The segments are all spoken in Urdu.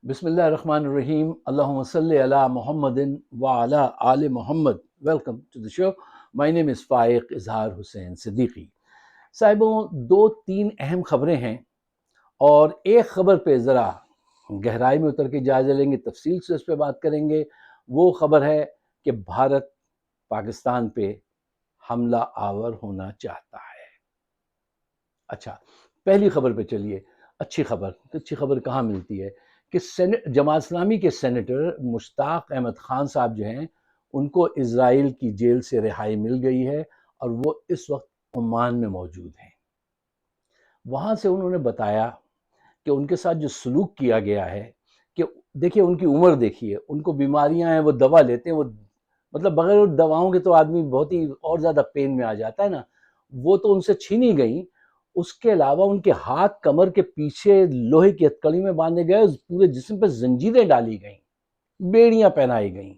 Bismillahirrahmanirrahim. Allahumma salli ala Muhammadin wa ala ali Muhammad. Welcome to the show. My name is Faiq Izhar Hussain Siddiqui. صاحبوں، دو تین اہم خبریں ہیں اور ایک خبر پہ ذرا گہرائی میں اتر کے جائزہ لیں گے، تفصیل سے اس پہ بات کریں گے۔ وہ خبر ہے کہ بھارت پاکستان پہ حملہ آور ہونا چاہتا ہے۔ اچھا، پہلی خبر پہ چلیے۔ اچھی خبر کہاں ملتی ہے کہ جماعت اسلامی کے سینیٹر مشتاق احمد خان صاحب جو ہیں، ان کو اسرائیل کی جیل سے رہائی مل گئی ہے اور وہ اس وقت عمان میں موجود ہیں۔ وہاں سے انہوں نے بتایا کہ ان کے ساتھ جو سلوک کیا گیا ہے، کہ دیکھیے ان کی عمر دیکھیے، ان کو بیماریاں ہیں، وہ دوا لیتے ہیں، وہ مطلب بغیر دواؤں کے تو آدمی بہت ہی اور زیادہ پین میں آ جاتا ہے نا، وہ تو ان سے چھینی گئیں۔ اس کے علاوہ ان کے ہاتھ کمر کے پیچھے لوہے کی ہتکڑی میں باندھے گئے، پورے جسم پہ زنجیریں ڈالی گئیں، بیڑیاں پہنائی گئیں،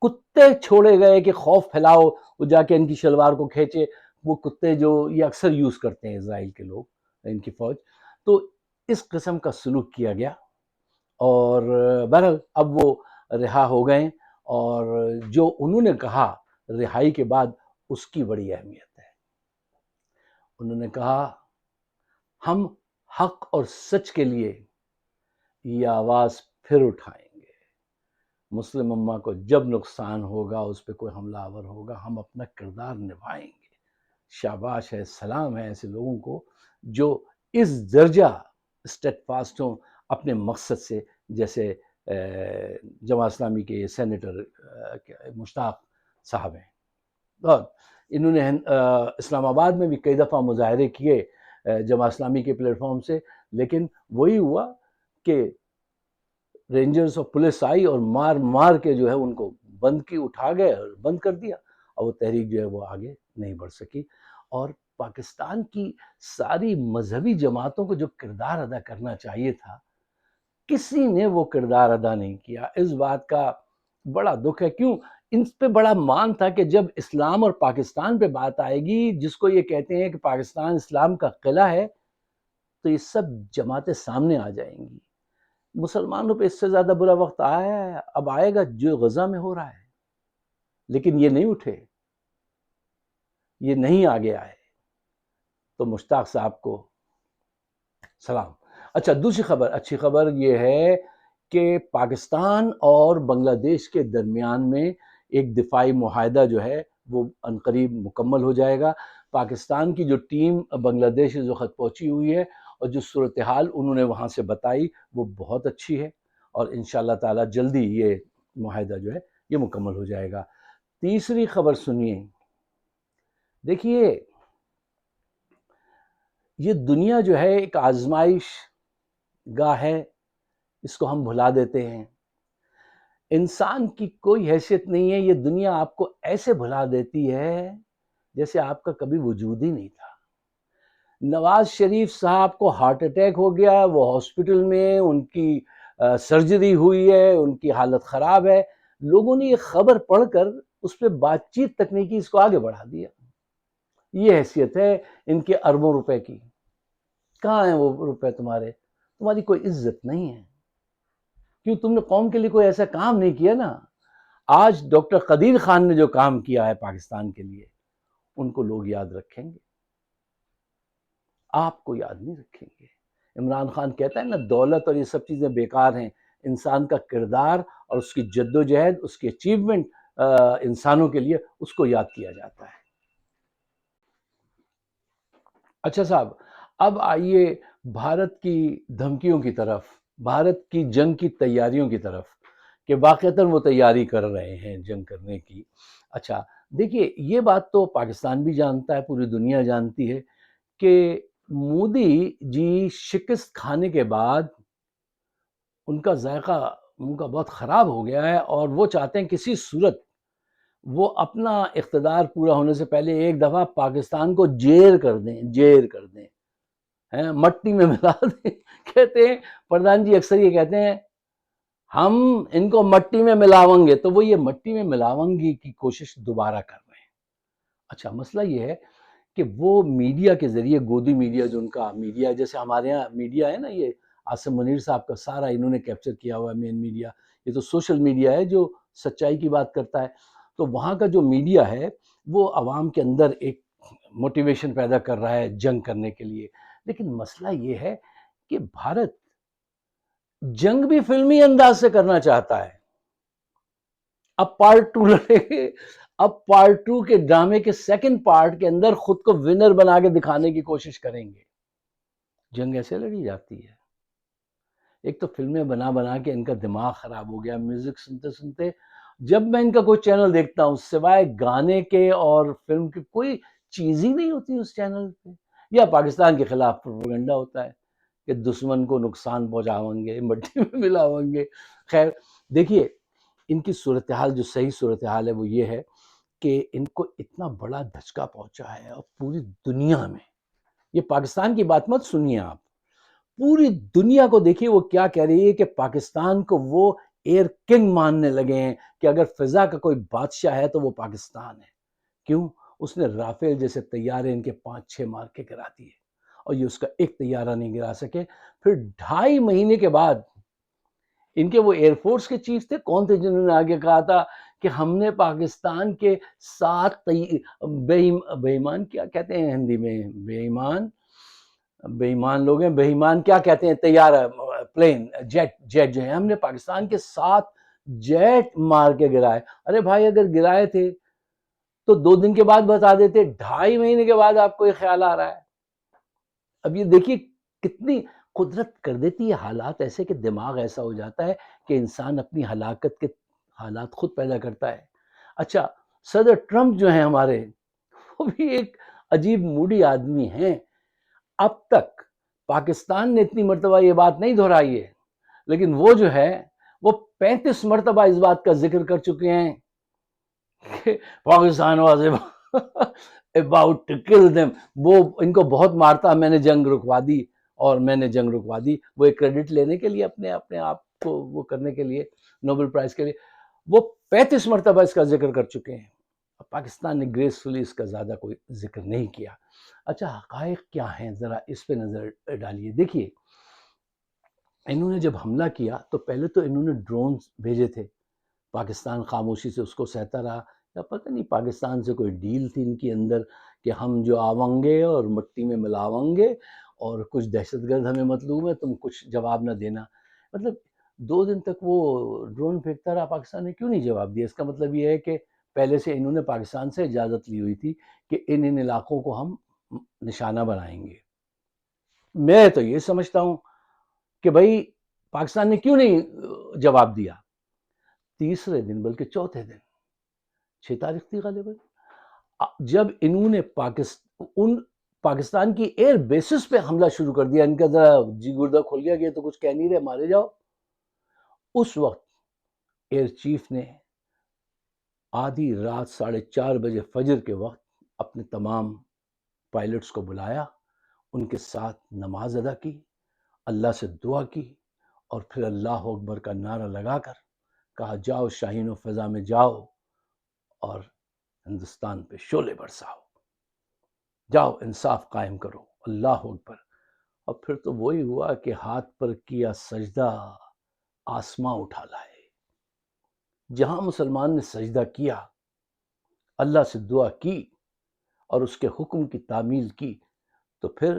کتے چھوڑے گئے کہ خوف پھیلاؤ، وہ جا کے ان کی شلوار کو کھینچے۔ وہ کتے جو یہ اکثر یوز کرتے ہیں اسرائیل کے لوگ، ان کی فوج، تو اس قسم کا سلوک کیا گیا اور بہرحال اب وہ رہا ہو گئے۔ اور جو انہوں نے کہا رہائی کے بعد، اس کی بڑی اہمیت ہے۔ انہوں نے کہا ہم حق اور سچ کے لیے یہ آواز پھر اٹھائیں گے۔ مسلم امہ کو جب نقصان ہوگا، اس پہ کوئی حملہ آور ہوگا، ہم اپنا کردار نبھائیں گے۔ شاباش ہے، سلام ہے ایسے لوگوں کو جو اس درجہ اسٹیٹ فاسٹ ہوں اپنے مقصد سے، جیسے جماعت اسلامی کے سینیٹر مشتاق صاحب ہیں۔ اور انہوں نے اسلام آباد میں بھی کئی دفعہ مظاہرے کیے جماعت اسلامی کے پلیٹ فارم سے، لیکن وہی ہوا کہ رینجرز اور پولیس آئی اور مار مار کے جو ہے ان کو بند کی، اٹھا گئے اور بند کر دیا، اور وہ تحریک جو ہے وہ آگے نہیں بڑھ سکی۔ اور پاکستان کی ساری مذہبی جماعتوں کو جو کردار ادا کرنا چاہیے تھا، کسی نے وہ کردار ادا نہیں کیا۔ اس بات کا بڑا دکھ ہے۔ کیوں؟ ان پہ بڑا مان تھا کہ جب اسلام اور پاکستان پہ بات آئے گی، جس کو یہ کہتے ہیں کہ پاکستان اسلام کا قلعہ ہے، تو یہ سب جماعتیں سامنے آ جائیں گی۔ مسلمانوں پہ اس سے زیادہ برا وقت آیا ہے، اب آئے گا جو غزہ میں ہو رہا ہے، لیکن یہ نہیں اٹھے، یہ نہیں آگے آئے۔ تو مشتاق صاحب کو سلام۔ اچھا، دوسری خبر، اچھی خبر یہ ہے کہ پاکستان اور بنگلہ دیش کے درمیان میں ایک دفاعی معاہدہ جو ہے وہ عنقریب مکمل ہو جائے گا۔ پاکستان کی جو ٹیم بنگلہ دیش سے جو خط پہنچی ہوئی ہے اور جو صورتحال انہوں نے وہاں سے بتائی، وہ بہت اچھی ہے، اور انشاءاللہ تعالی جلدی یہ معاہدہ جو ہے یہ مکمل ہو جائے گا۔ تیسری خبر سنیے۔ دیکھیے، یہ دنیا جو ہے ایک آزمائش گاہ ہے، اس کو ہم بھلا دیتے ہیں۔ انسان کی کوئی حیثیت نہیں ہے، یہ دنیا آپ کو ایسے بھلا دیتی ہے جیسے آپ کا کبھی وجود ہی نہیں تھا۔ نواز شریف صاحب کو ہارٹ اٹیک ہو گیا، وہ ہاسپٹل میں، ان کی سرجری ہوئی ہے، ان کی حالت خراب ہے۔ لوگوں نے یہ خبر پڑھ کر اس پہ بات چیت تکنیکی اس کو آگے بڑھا دیا۔ یہ حیثیت ہے ان کے اربوں روپے کی۔ کہاں ہیں وہ روپے تمہارے؟ تمہاری کوئی عزت نہیں ہے، کیوں؟ تم نے قوم کے لیے کوئی ایسا کام نہیں کیا نا۔ آج ڈاکٹر قدیر خان نے جو کام کیا ہے پاکستان کے لیے، ان کو لوگ یاد رکھیں گے، آپ کو یاد نہیں رکھیں گے۔ عمران خان کہتا ہے نا، دولت اور یہ سب چیزیں بیکار ہیں، انسان کا کردار اور اس کی جد و جہد، اس کی اچیومنٹ انسانوں کے لیے، اس کو یاد کیا جاتا ہے۔ اچھا صاحب، اب آئیے بھارت کی دھمکیوں کی طرف، بھارت کی جنگ کی تیاریوں کی طرف، کہ واقعتاً وہ تیاری کر رہے ہیں جنگ کرنے کی۔ اچھا دیکھیے، یہ بات تو پاکستان بھی جانتا ہے، پوری دنیا جانتی ہے کہ مودی جی شکست کھانے کے بعد ان کا ذائقہ ان کا بہت خراب ہو گیا ہے، اور وہ چاہتے ہیں کسی صورت وہ اپنا اقتدار پورا ہونے سے پہلے ایک دفعہ پاکستان کو جیر کر دیں، مٹی میں ملا دیں۔ کہتے ہیں پردھان جی اکثر یہ کہتے ہیں ہم ان کو مٹی میں ملاؤں گے، تو وہ یہ مٹی میں ملاؤں گی کی کوشش دوبارہ کر رہے ہیں۔ اچھا، مسئلہ یہ ہے کہ وہ میڈیا کے ذریعے، گودی میڈیا جو ان کا میڈیا، جیسے ہمارے ہاں میڈیا ہے نا، یہ آصم منیر صاحب کا سارا انہوں نے کیپچر کیا ہوا ہے مین میڈیا. یہ تو سوشل میڈیا ہے جو سچائی کی بات کرتا ہے. تو وہاں کا جو میڈیا ہے وہ عوام کے اندر ایک موٹیویشن پیدا کر رہا ہے جنگ کرنے کے لیے. لیکن مسئلہ یہ ہے کہ بھارت جنگ بھی فلمی انداز سے کرنا چاہتا ہے. اب پارٹ 2 لڑیں گے. اب پارٹ 2 کے ڈرامے کے سیکنڈ پارٹ کے اندر خود کو ونر بنا کے دکھانے کی کوشش کریں گے. جنگ ایسے لڑی جاتی ہے. ایک تو فلمیں بنا بنا کے ان کا دماغ خراب ہو گیا. میوزک سنتے سنتے جب میں ان کا کوئی چینل دیکھتا ہوں سوائے گانے کے اور فلم کی کوئی چیز ہی نہیں ہوتی اس چینل پہ. یا پاکستان کے خلاف پروپیگنڈا ہوتا ہے کہ دشمن کو نقصان پہنچاؤیں گے, مٹی میں ملاؤیں گے. خیر دیکھیے ان کی صورتحال جو صحیح صورتحال ہے وہ یہ ہے کہ ان کو اتنا بڑا دھچکا پہنچا ہے اور پوری دنیا میں, یہ پاکستان کی بات مت سنیے آپ, پوری دنیا کو دیکھیے وہ کیا کہہ رہی ہے کہ پاکستان کو وہ ایئر کنگ ماننے لگے ہیں کہ اگر فضا کا کوئی بادشاہ ہے تو وہ پاکستان ہے. کیوں؟ اس نے رافیل جیسے طیارے ان کے 5-6 مار کے گرا دیے اور یہ اس کا ایک طیارہ نہیں گرا سکے. پھر 2.5 مہینے کے بعد ان کے وہ ایئر فورس کے چیف تھے کون تھے جنہوں نے آگے کہا تھا کہ ہم نے پاکستان کے 7 بے ایمان کیا کہتے ہیں ہندی میں, بے ایمان لوگ ہیں, بے ایمان کیا کہتے ہیں, طیارہ پلین جیٹ جو ہے, ہم نے پاکستان کے 7 جیٹ مار کے گرائے. ارے بھائی اگر گرائے تھے تو 2 دن کے بعد بتا دیتے, 2.5 مہینے کے بعد آپ کو یہ خیال آ رہا ہے. اب یہ دیکھیے کتنی قدرت کر دیتی ہے حالات ایسے کہ دماغ ایسا ہو جاتا ہے کہ انسان اپنی ہلاکت کے حالات خود پیدا کرتا ہے. اچھا صدر ٹرمپ جو ہیں ہمارے, وہ بھی ایک عجیب موڈی آدمی ہیں. اب تک پاکستان نے اتنی مرتبہ یہ بات نہیں دہرائی ہے, لیکن وہ جو ہے وہ 35 مرتبہ اس بات کا ذکر کر چکے ہیں کہ Pakistan was about to kill them. وہ ان کو بہت مارتا, میں نے جنگ رکوا دی اور میں نے جنگ رکوا دی. وہ ایک کریڈٹ لینے کے لیے اپنے آپ کو وہ کرنے کے لیے, نوبل پرائز کے لیے, وہ 35 مرتبہ اس کا ذکر کر چکے ہیں. پاکستان نے گریسفلی اس کا زیادہ کوئی ذکر نہیں کیا. اچھا حقائق کیا ہیں ذرا اس پہ نظر ڈالیے. دیکھیے انہوں نے جب حملہ کیا تو پہلے تو انہوں نے ڈرونز بھیجے تھے, پاکستان خاموشی سے اس کو سہتا رہا, یا پتہ نہیں پاکستان سے کوئی ڈیل تھی ان کے اندر کہ ہم جو آویں گے اور مٹی میں ملاویں گے اور کچھ دہشت گرد ہمیں مطلوب ہے, تم کچھ جواب نہ دینا. مطلب 2 دن تک وہ ڈرون پھینکتا رہا, پاکستان نے کیوں نہیں جواب دیا؟ اس کا مطلب یہ ہے کہ پہلے سے انہوں نے پاکستان سے اجازت لی ہوئی تھی کہ ان علاقوں کو ہم نشانہ بنائیں گے. میں تو یہ سمجھتا ہوں کہ بھائی پاکستان نے کیوں نہیں جواب دیا. تیسرے دن بلکہ چوتھے دن 6 تاریخ تھی غالباً, جب انہوں نے پاکستان کی ایئر بیسس پہ حملہ شروع کر دیا, ان کا ذرا جی گردہ کھل گیا کہ یہ تو کچھ کہہ نہیں رہے, مارے جاؤ. اس وقت ایئر چیف نے آدھی رات 4:30 بجے فجر کے وقت اپنے تمام پائلٹس کو بلایا, ان کے ساتھ نماز ادا کی, اللہ سے دعا کی, اور پھر اللہ اکبر کا نعرہ لگا کر کہا جاؤ شاہین و فضا میں جاؤ اور ہندوستان پہ شعلے برساؤ, جاؤ انصاف قائم کرو, اللہ اکبر. اور پھر تو وہی ہوا کہ ہاتھ پر کیا سجدہ آسماں اٹھا لائے. جہاں مسلمان نے سجدہ کیا, اللہ سے دعا کی اور اس کے حکم کی تعمیل کی, تو پھر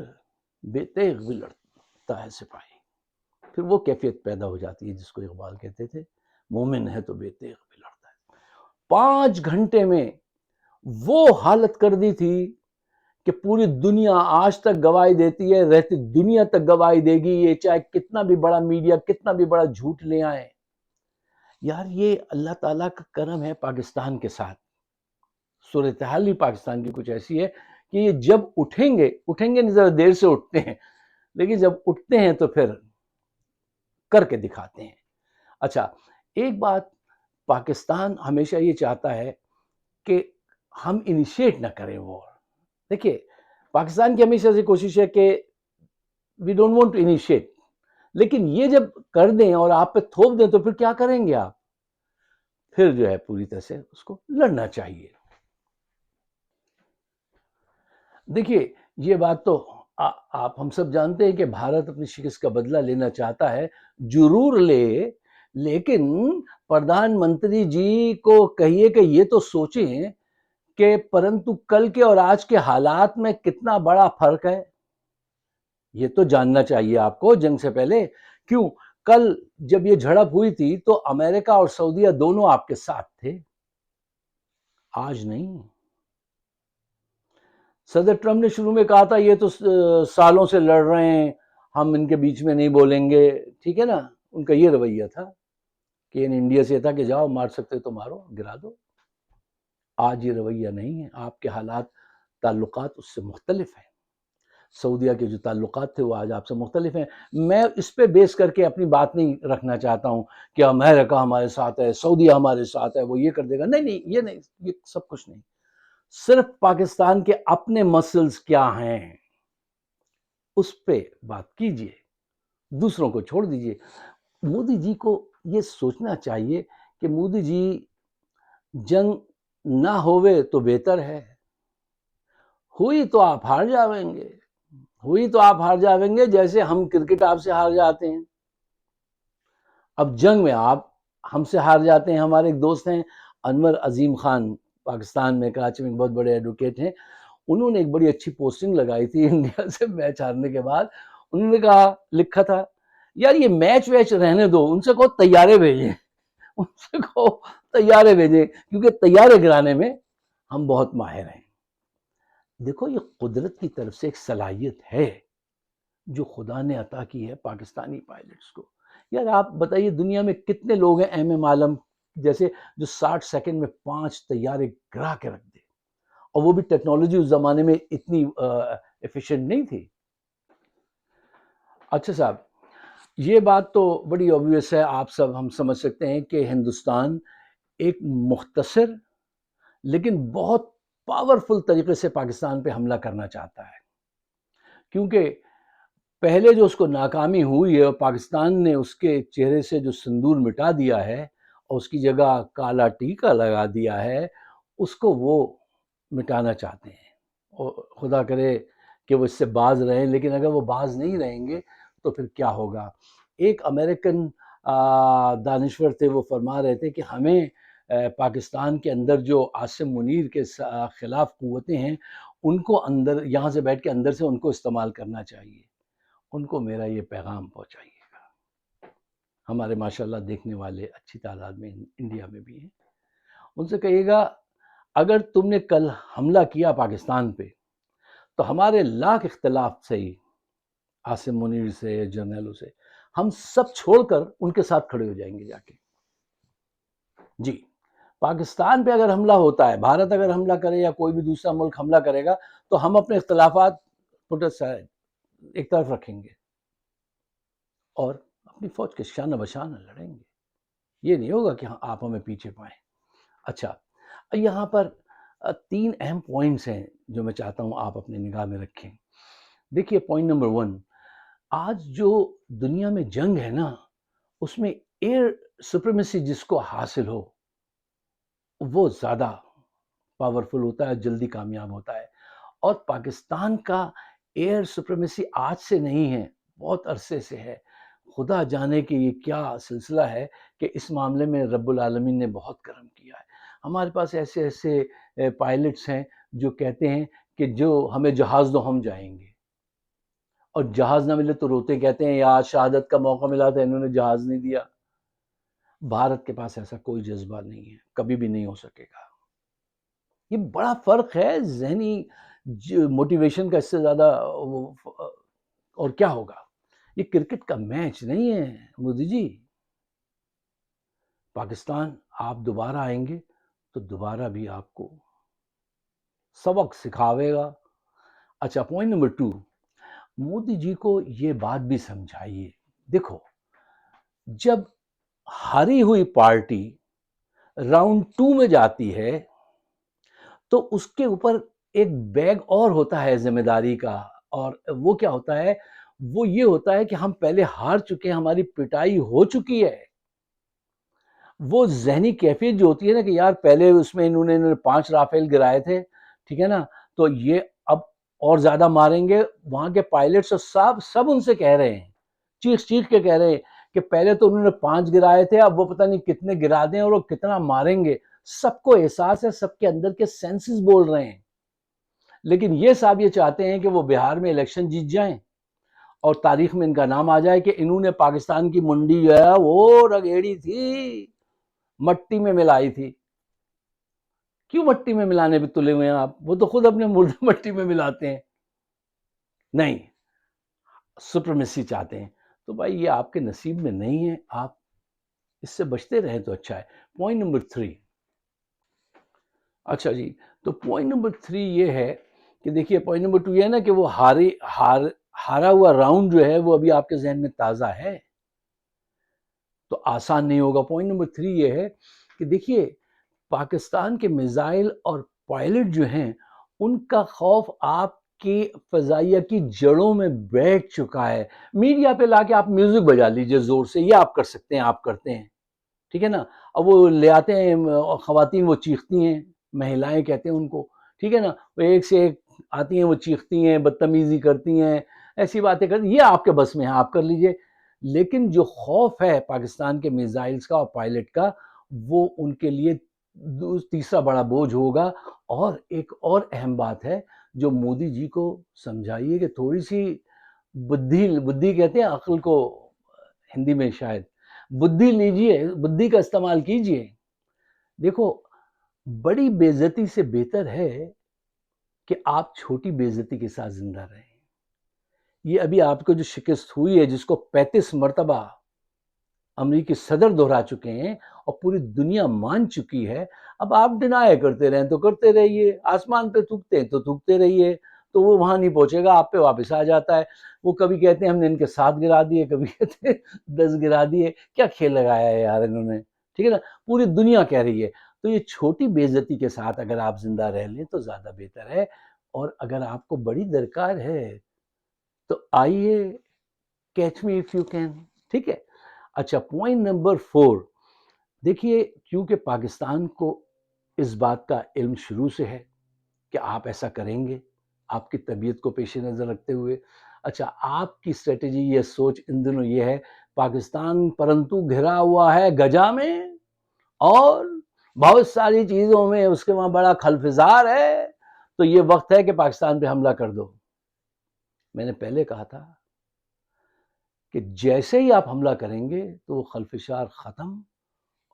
بے تیغ بھی لڑتا ہے سپاہی. پھر وہ کیفیت پیدا ہو جاتی ہے جس کو اقبال کہتے تھے, مومن ہے تو بے تیغ بھی لڑتا ہے. 5 گھنٹے میں وہ حالت کر دی تھی کہ پوری دنیا آج تک گواہی دیتی ہے, رہتی دنیا تک گواہی دے گی, یہ چاہے کتنا بھی بڑا میڈیا کتنا بھی بڑا جھوٹ لے آئے. یار یہ اللہ تعالیٰ کا کرم ہے پاکستان کے ساتھ. صورتحال ہی پاکستان کی کچھ ایسی ہے کہ یہ جب اٹھیں گے نہیں, ذرا دیر سے اٹھتے ہیں, لیکن جب اٹھتے ہیں تو پھر کر کے دکھاتے ہیں. اچھا ایک بات, پاکستان ہمیشہ یہ چاہتا ہے کہ ہم انیشیٹ نہ کریں وار. دیکھیے پاکستان کی ہمیشہ سے کوشش ہے کہ we don't want to initiate, لیکن یہ جب کر دیں اور آپ پہ تھوپ دیں تو پھر کیا کریں گے آپ؟ پھر جو ہے پوری طرح سے اس کو لڑنا چاہیے. دیکھیے یہ بات تو آپ ہم سب جانتے ہیں کہ بھارت اپنی شکست کا بدلہ لینا چاہتا ہے، ضرور لے، لیکن پردھان منتری جی کو کہیے کہ یہ تو سوچیں کہ پرنتو کل کے اور آج کے حالات میں کتنا بڑا فرق ہے، یہ تو جاننا چاہیے آپ کو جنگ سے پہلے۔ کیوں؟ کل جب یہ جھڑپ ہوئی تھی تو امریکہ اور سعودیہ دونوں آپ کے ساتھ تھے، آج نہیں۔ صدر ٹرمپ نے شروع میں کہا تھا یہ تو سالوں سے لڑ رہے ہیں، ہم ان کے بیچ میں نہیں بولیں گے، ٹھیک ہے نا، ان کا یہ رویہ تھا کہ انڈیا سے تھا کہ جاؤ مار سکتے تو مارو، گرا دو۔ آج یہ رویہ نہیں ہے، آپ کے حالات، تعلقات اس سے مختلف ہیں۔ سعودیہ کے جو تعلقات تھے وہ آج آپ سے مختلف ہیں۔ میں اس پہ بیس کر کے اپنی بات نہیں رکھنا چاہتا ہوں کہ امریکہ ہمارے ساتھ ہے، سعودیہ ہمارے ساتھ ہے، وہ یہ کر دے گا، نہیں، یہ نہیں، یہ سب کچھ نہیں۔ صرف پاکستان کے اپنے مسلز کیا ہیں اس پہ بات کیجئے، دوسروں کو چھوڑ دیجئے۔ مودی جی کو یہ سوچنا چاہیے کہ مودی جی جنگ نہ ہوئے تو بہتر ہے، ہوئی تو آپ ہار جاویں گے، ہوئی تو آپ ہار جاویں گے جیسے ہم کرکٹ آپ سے ہار جاتے ہیں۔ اب جنگ میں آپ ہم سے ہار جاتے ہیں۔ ہمارے ایک دوست ہیں انور عظیم خان، پاکستان میں کراچی میں بہت بڑے ایڈوکیٹ ہیں، انہوں نے ایک بڑی اچھی پوسٹنگ لگائی تھی انڈیا سے میچ ہارنے کے بعد۔ انہوں نے کہا، لکھا تھا، یار یہ میچ ویچ رہنے دو، ان سے کہو طیارے بھیجیں، ان سے کہو طیارے بھیجیں، کیونکہ طیارے گرانے میں ہم بہت ماہر ہیں۔ دیکھو یہ قدرت کی طرف سے ایک صلاحیت ہے جو خدا نے عطا کی ہے پاکستانی پائلٹس کو۔ یار آپ بتائیے دنیا میں کتنے لوگ ہیں ایم ایم عالم جیسے جو 60 سیکنڈ میں 5 طیارے گرا کے رکھ دے، اور وہ بھی ٹیکنالوجی اس زمانے میں اتنی ایفیشینٹ نہیں تھی۔ اچھا صاحب، یہ بات تو بڑی obvious ہے، آپ سب ہم سمجھ سکتے ہیں کہ ہندوستان ایک مختصر لیکن بہت پاورفل طریقے سے پاکستان پہ حملہ کرنا چاہتا ہے، کیونکہ پہلے جو اس کو ناکامی ہوئی ہے اور پاکستان نے اس کے چہرے سے جو سندور مٹا دیا ہے اور اس کی جگہ کالا ٹیکا لگا دیا ہے، اس کو وہ مٹانا چاہتے ہیں، اور خدا کرے کہ وہ اس سے باز رہیں، لیکن اگر وہ باز نہیں رہیں گے تو پھر کیا ہوگا۔ ایک امریکن دانشور تھے، وہ فرما رہے تھے کہ ہمیں پاکستان کے اندر جو عاصم منیر کے خلاف قوتیں ہیں ان کو اندر یہاں سے بیٹھ کے اندر سے ان کو استعمال کرنا چاہیے۔ ان کو میرا یہ پیغام پہنچائیے گا، ہمارے ماشاءاللہ دیکھنے والے اچھی تعداد میں انڈیا میں بھی ہیں، ان سے کہیے گا اگر تم نے کل حملہ کیا پاکستان پہ تو ہمارے لاکھ اختلاف سے ہی، عاصم منیر سے، جرنیلوں سے، ہم سب چھوڑ کر ان کے ساتھ کھڑے ہو جائیں گے جا کے۔ جی، پاکستان پہ اگر حملہ ہوتا ہے، بھارت اگر حملہ کرے یا کوئی بھی دوسرا ملک حملہ کرے گا تو ہم اپنے اختلافات پٹ اسائڈ، ایک طرف رکھیں گے اور اپنی فوج کے شانہ بشانہ لڑیں گے۔ یہ نہیں ہوگا کہ آپ ہمیں پیچھے پائیں۔ اچھا، یہاں پر 3 اہم پوائنٹس ہیں جو میں چاہتا ہوں آپ اپنے نگاہ میں رکھیں۔ دیکھیے، پوائنٹ نمبر 1، آج جو دنیا میں جنگ ہے نا، اس میں ایئر سپریمیسی جس کو حاصل ہو وہ زیادہ پاورفل ہوتا ہے، جلدی کامیاب ہوتا ہے، اور پاکستان کا ایئر سپریمیسی آج سے نہیں ہے، بہت عرصے سے ہے۔ خدا جانے کہ یہ کیا سلسلہ ہے کہ اس معاملے میں رب العالمین نے بہت کرم کیا ہے۔ ہمارے پاس ایسے ایسے پائلٹس ہیں جو کہتے ہیں کہ جو ہمیں جہاز دو ہم جائیں گے، اور جہاز نہ ملے تو روتے کہتے ہیں یا شہادت کا موقع ملا تھا انہوں نے جہاز نہیں دیا۔ بھارت کے پاس ایسا کوئی جذبہ نہیں ہے، کبھی بھی نہیں ہو سکے گا۔ یہ بڑا فرق ہے ذہنی موٹیویشن کا، اس سے زیادہ اور کیا ہوگا۔ یہ کرکٹ کا میچ نہیں ہے مودی جی۔ پاکستان آپ دوبارہ آئیں گے تو دوبارہ بھی آپ کو سبق سکھاوے گا۔ اچھا، پوائنٹ نمبر 2، مودی جی کو یہ بات بھی سمجھائیے، دیکھو جب ہاری ہوئی پارٹی راؤنڈ 2 میں جاتی ہے تو اس کے اوپر ایک بیگ اور ہوتا ہے ذمہ داری کا، اور وہ کیا ہوتا ہے؟ وہ یہ ہوتا ہے کہ ہم پہلے ہار چکے ہیں، ہماری پٹائی ہو چکی ہے۔ وہ ذہنی کیفیت جو ہوتی ہے نا کہ یار پہلے اس میں انہوں نے 5 رافیل گرائے تھے، ٹھیک ہے نا، تو یہ اب اور زیادہ ماریں گے. وہاں کے پائلٹس اور سب ان سے کہہ رہے ہیں, چیخ چیخ کے کہہ رہے ہیں کہ پہلے تو انہوں نے 5 گرائے تھے, اب وہ پتہ نہیں کتنے گرا دیں اور وہ کتنا ماریں گے. سب کو احساس ہے, سب کے اندر کے سینسز بول رہے ہیں. لیکن یہ صاحب یہ چاہتے ہیں کہ وہ بہار میں الیکشن جیت جائیں اور تاریخ میں ان کا نام آ جائے کہ انہوں نے پاکستان کی منڈی جو ہے وہ رگیڑی تھی, مٹی میں ملائی تھی. کیوں مٹی میں ملانے پہ تلے ہوئے ہیں آپ؟ وہ تو خود اپنے مردے مٹی میں ملاتے ہیں. نہیں, سپرمیسی چاہتے ہیں. تو بھائی یہ آپ کے نصیب میں نہیں ہے, آپ اس سے بچتے رہیں تو اچھا ہے. Point number 3. اچھا جی, تو پوائنٹ نمبر 3 یہ ہے کہ دیکھیے, پوائنٹ نمبر 2 یہ ہے نا کہ وہ ہارا ہوا راؤنڈ جو ہے وہ ابھی آپ کے ذہن میں تازہ ہے, تو آسان نہیں ہوگا. پوائنٹ نمبر 3 یہ ہے کہ دیکھیے, پاکستان کے میزائل اور پائلٹ جو ہیں ان کا خوف آپ کی فضائیہ کی جڑوں میں بیٹھ چکا ہے. میڈیا پہ لا کے آپ میوزک بجا لیجئے زور سے, یہ آپ کر سکتے ہیں, آپ کرتے ہیں, ٹھیک ہے نا. اب وہ لے آتے ہیں خواتین, وہ چیختی ہیں, مہلائیں کہتے ہیں ان کو, ٹھیک ہے نا, وہ ایک سے ایک آتی ہیں, وہ چیختی ہیں, بدتمیزی کرتی ہیں, ایسی باتیں کرتی ہیں. یہ آپ کے بس میں ہے, آپ کر لیجئے. لیکن جو خوف ہے پاکستان کے میزائلز کا اور پائلٹ کا, وہ ان کے لیے تیسرا بڑا بوجھ ہوگا. اور ایک اور اہم بات ہے جو مودی جی کو سمجھائیے کہ تھوڑی سی بدھی کہتے ہیں عقل کو ہندی میں, شاید بدھی لیجئے, بدھی کا استعمال کیجئے. دیکھو, بڑی بے عزتی سے بہتر ہے کہ آپ چھوٹی بے عزتی کے ساتھ زندہ رہیں. یہ ابھی آپ کو جو شکست ہوئی ہے, جس کو 35 مرتبہ امریکی صدر دہرا چکے ہیں اور پوری دنیا مان چکی ہے, اب آپ ڈینائی کرتے رہیں تو کرتے رہیے, آسمان پہ تھوکتے ہیں تو تھوکتے رہیے, تو وہ وہاں نہیں پہنچے گا, آپ پہ واپس آ جاتا ہے. وہ کبھی کہتے ہیں ہم نے ان کے 7 گرا دیے, کبھی کہتے ہیں 10 گرا دیے. کیا کھیل لگایا ہے یار انہوں نے, ٹھیک ہے نا. پوری دنیا کہہ رہی ہے. تو یہ چھوٹی بے عزتی کے ساتھ اگر آپ زندہ رہ لیں تو زیادہ بہتر ہے. اور اگر آپ کو بڑی درکار ہے تو آئیے, catch me if you can, ٹھیک ہے. اچھا, پوائنٹ نمبر 4. دیکھیے, کیونکہ پاکستان کو اس بات کا علم شروع سے ہے کہ آپ ایسا کریں گے, آپ کی طبیعت کو پیش نظر رکھتے ہوئے. اچھا, آپ کی اسٹریٹجی یہ سوچ ان دنوں یہ ہے, پاکستان پرنتو گھرا ہوا ہے گجا میں اور بہت ساری چیزوں میں اس کے وہاں بڑا خلفزار ہے, تو یہ وقت ہے کہ پاکستان پہ حملہ کر دو. میں نے پہلے کہا تھا کہ جیسے ہی آپ حملہ کریں گے تو وہ خلفشار ختم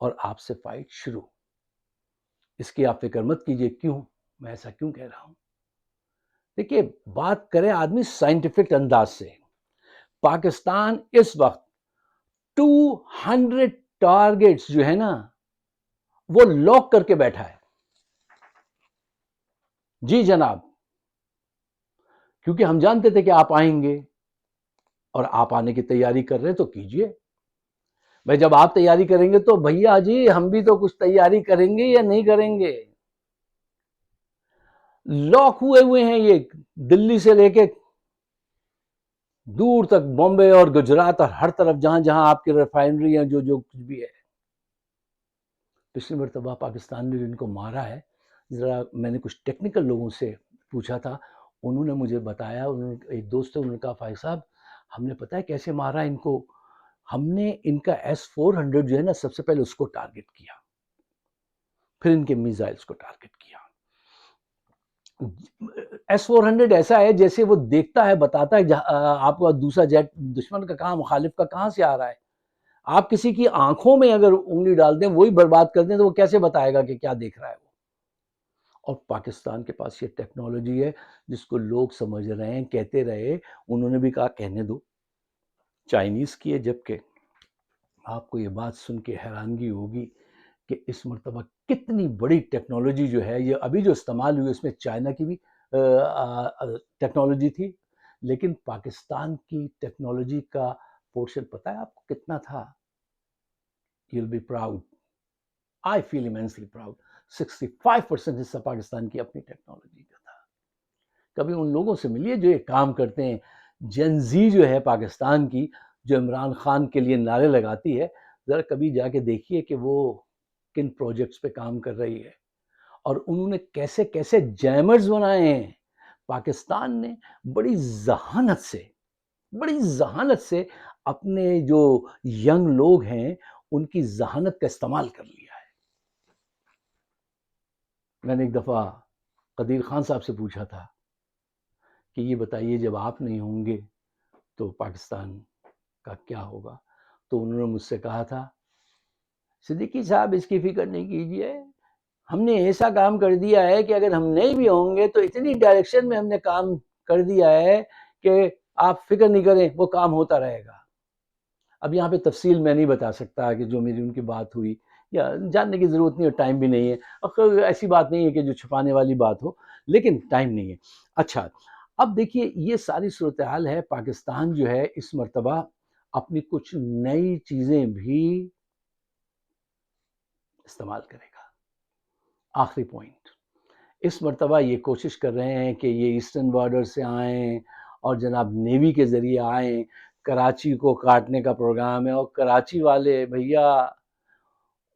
اور آپ سے فائٹ شروع. اس کی آپ فکر مت کیجئے. کیوں میں ایسا کیوں کہہ رہا ہوں؟ دیکھیے, بات کرے آدمی سائنٹیفک انداز سے, پاکستان اس وقت 200 ٹارگیٹس جو ہے نا وہ لاک کر کے بیٹھا ہے. جی جناب, کیونکہ ہم جانتے تھے کہ آپ آئیں گے اور آپ آنے کی تیاری کر رہے ہیں, تو کیجئے بھائی. جب آپ تیاری کریں گے تو بھیا جی ہم بھی تو کچھ تیاری کریں گے یا نہیں کریں گے. لاک ہوئے ہیں یہ, دلی سے لے کے دور تک, بامبے اور گجرات اور ہر طرف جہاں جہاں آپ کی ریفائنری ہیں, جو کچھ بھی ہے. پچھلی مرتبہ پاکستان نے جن کو مارا ہے, ذرا میں نے کچھ ٹیکنیکل لوگوں سے پوچھا تھا, انہوں نے مجھے بتایا, ایک دوست ہے, انہوں نے کہا فائق صاحب ہم نے پتہ ہے کیسے مارا ان کو, ہم نے ان کا S-400 جو ہے نا سب سے پہلے اس کو ٹارگٹ کیا, پھر ان کے میزائلز کو ٹارگٹ کیا. S-400 ایسا ہے جیسے وہ دیکھتا ہے, بتاتا ہے آپ کو دوسرا جیٹ دشمن کا کہاں, مخالف کا کہاں سے آ رہا ہے. آپ کسی کی آنکھوں میں اگر انگلی ڈال دیں, وہی برباد کر دیں, تو وہ کیسے بتائے گا کہ کیا دیکھ رہا ہے وہ. اور پاکستان کے پاس یہ ٹیکنالوجی ہے جس کو لوگ سمجھ رہے ہیں, کہتے رہے, انہوں نے بھی کہا کہنے دو, چائنیز کی ہے. جبکہ آپ کو یہ بات سن کے حیرانگی ہوگی کہ اس مرتبہ کتنی بڑی ٹیکنالوجی جو ہے, یہ ابھی جو استعمال ہوئی اس میں چائنا کی بھی ٹیکنالوجی تھی, لیکن پاکستان کی ٹیکنالوجی کا پورشن پتہ ہے آپ کو کتنا تھا؟ You'll be proud. I feel immensely proud. 65% حصہ پاکستان کی اپنی ٹیکنالوجی کا تھا. کبھی ان لوگوں سے ملیے جو یہ کام کرتے ہیں. جن زی جو ہے پاکستان کی, جو عمران خان کے لیے نعرے لگاتی ہے, ذرا کبھی جا کے دیکھیے کہ وہ کن پروجیکٹس پہ کام کر رہی ہے, اور انہوں نے کیسے کیسے جیمرز بنائے ہیں. پاکستان نے بڑی ذہانت سے اپنے جو ینگ لوگ ہیں ان کی ذہانت کا استعمال کر لیا ہے۔ میں نے ایک دفعہ قدیر خان صاحب سے پوچھا تھا کہ یہ بتائیے جب آپ نہیں ہوں گے تو پاکستان کا کیا ہوگا؟ تو انہوں نے مجھ سے کہا تھا، صدیقی صاحب اس کی فکر نہیں کیجیے، ہم نے ایسا کام کر دیا ہے کہ اگر ہم نہیں بھی ہوں گے تو اتنی ڈائریکشن میں ہم نے کام کر دیا ہے کہ آپ فکر نہیں کریں، وہ کام ہوتا رہے گا۔ اب یہاں پہ تفصیل میں نہیں بتا سکتا کہ جو میری ان کی بات ہوئی، یا جاننے کی ضرورت نہیں اور ٹائم بھی نہیں ہے، اور ایسی بات نہیں ہے کہ جو چھپانے والی بات ہو، لیکن ٹائم نہیں ہے۔ اچھا، اب دیکھیے یہ ساری صورتحال ہے، پاکستان جو ہے اس مرتبہ اپنی کچھ نئی چیزیں بھی استعمال کرے گا۔ آخری پوائنٹ، اس مرتبہ یہ کوشش کر رہے ہیں کہ یہ ایسٹرن بارڈر سے آئیں اور جناب نیوی کے ذریعے آئیں، کراچی کو کاٹنے کا پروگرام ہے، اور کراچی والے بھیا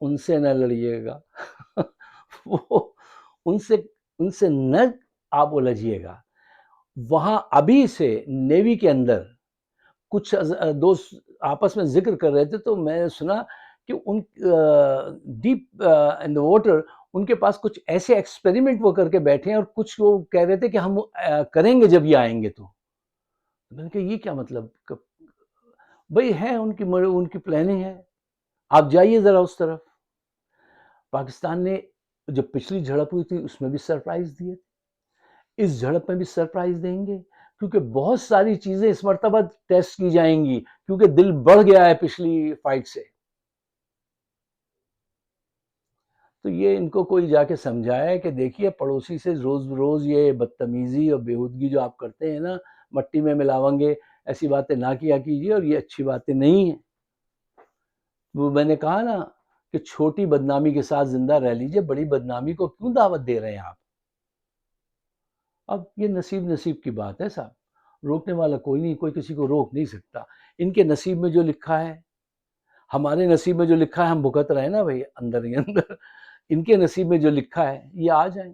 ان سے نہ لڑیے گا وہ ان سے نہ آپ الجھیے گا۔ وہاں ابھی سے نیوی کے اندر کچھ دوست آپس میں ذکر کر رہے تھے، تو میں نے سنا کہ in deep in the water in کے پاس کچھ ایسے ایکسپیریمنٹ وہ کر کے بیٹھے ہیں، اور کچھ وہ کہہ رہے تھے کہ ہم کریں گے جب یہ آئیں گے۔ تو میں نے کہا یہ کیا مطلب؟ بھئی ہے ان کی پلاننگ ہے، آپ جائیے ذرا اس طرف۔ پاکستان نے جو پچھلی جھڑپ ہوئی تھی اس میں بھی سرپرائز دیے، اس جھڑپ میں بھی سرپرائز دیں گے، کیونکہ بہت ساری چیزیں اس مرتبہ ٹیسٹ کی جائیں گی، کیونکہ دل بڑھ گیا ہے پچھلی فائٹ سے۔ تو یہ ان کو کوئی جا کے سمجھائے کہ دیکھیے پڑوسی سے روز روز یہ بدتمیزی اور بےہودگی جو آپ کرتے ہیں نا، مٹی میں ملاؤیں گے، ایسی باتیں نہ کیا کیجیے، اور یہ اچھی باتیں نہیں ہیں۔ وہ میں نے کہا نا کہ چھوٹی بدنامی کے ساتھ زندہ رہ لیجئے، بڑی بدنامی کو کیوں دعوت دے رہے ہیں آپ؟ اب یہ نصیب کی بات ہے صاحب، روکنے والا کوئی نہیں، کوئی کسی کو روک نہیں سکتا۔ ان کے نصیب میں جو لکھا ہے، ہمارے نصیب میں جو لکھا ہے ہم بھگت رہے ہیں نا بھائی اندر ہی اندر۔ ان کے نصیب میں جو لکھا ہے یہ آ جائیں،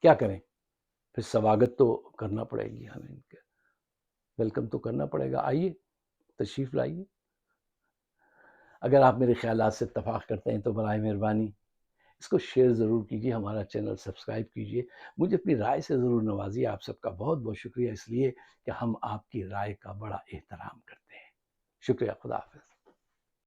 کیا کریں؟ پھر سواگت تو کرنا پڑے گی ہمیں، ان کے ویلکم تو کرنا پڑے گا، آئیے تشریف لائیے۔ اگر آپ میرے خیالات سے اتفاق کرتے ہیں تو برائے مہربانی اس کو شیئر ضرور کیجیے، ہمارا چینل سبسکرائب کیجیے، مجھے اپنی رائے سے ضرور نوازیے۔ آپ سب کا بہت بہت شکریہ، اس لیے کہ ہم آپ کی رائے کا بڑا احترام کرتے ہیں۔ شکریہ، خدا حافظ۔